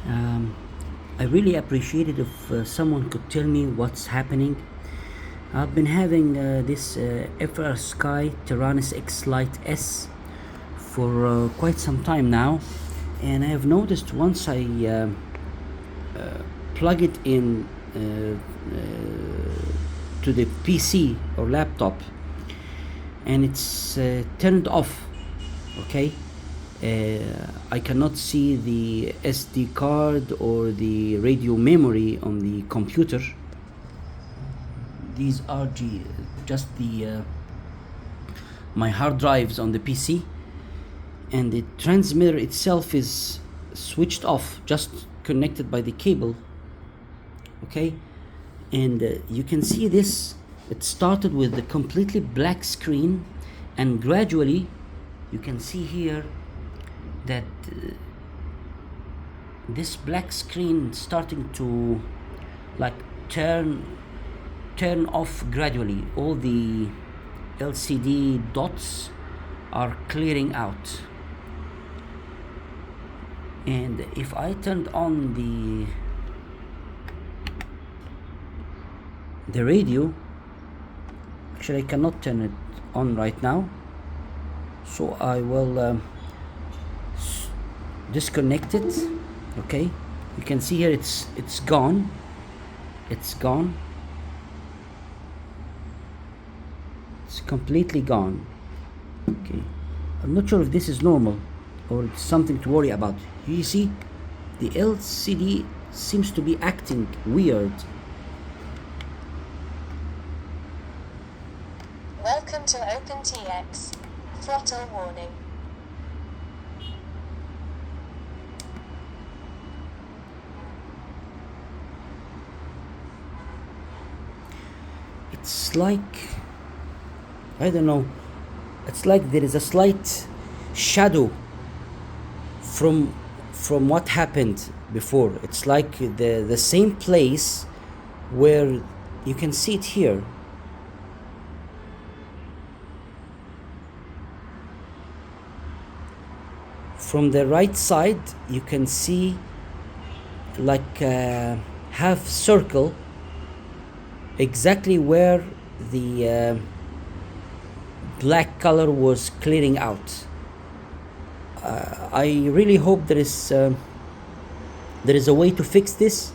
Um, I really appreciate it if someone could tell me what's happening. I've been having this Frsky Taranis X-Lite S for quite some time now, and I have noticed once I plug it in to the PC or laptop and it's turned off, okay, I cannot see the SD card or the radio memory on the computer. These are just the my hard drives on the PC, and the transmitter itself is switched off, just connected by the cable, okay. And you can see this, it started with a completely black screen, and gradually you can see here that this black screen starting to like turn off gradually. All the LCD dots are clearing out, and if I turned on the radio, actually I cannot turn it on right now, so I will disconnect it. Okay, you can see here it's gone. It's gone. It's completely gone. Okay, I'm not sure if this is normal or it's something to worry about. You see, the LCD seems to be acting weird. Welcome to OpenTX. Throttle warning. It's like, I don't know, it's like there is a slight shadow from what happened before. It's like the same place where you can see it here. From the right side you can see like a half circle exactly where the black color was clearing out. I really hope there is a way to fix this,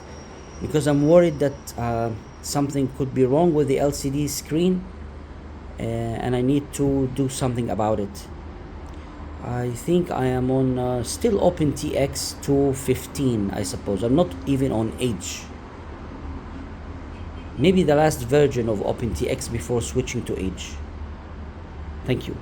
because I'm worried that something could be wrong with the LCD screen, and I need to do something about it. I think I am on still OpenTX 2.15, I suppose. I'm not even on Edge. Maybe the last version of OpenTX before switching to Edge. Thank you.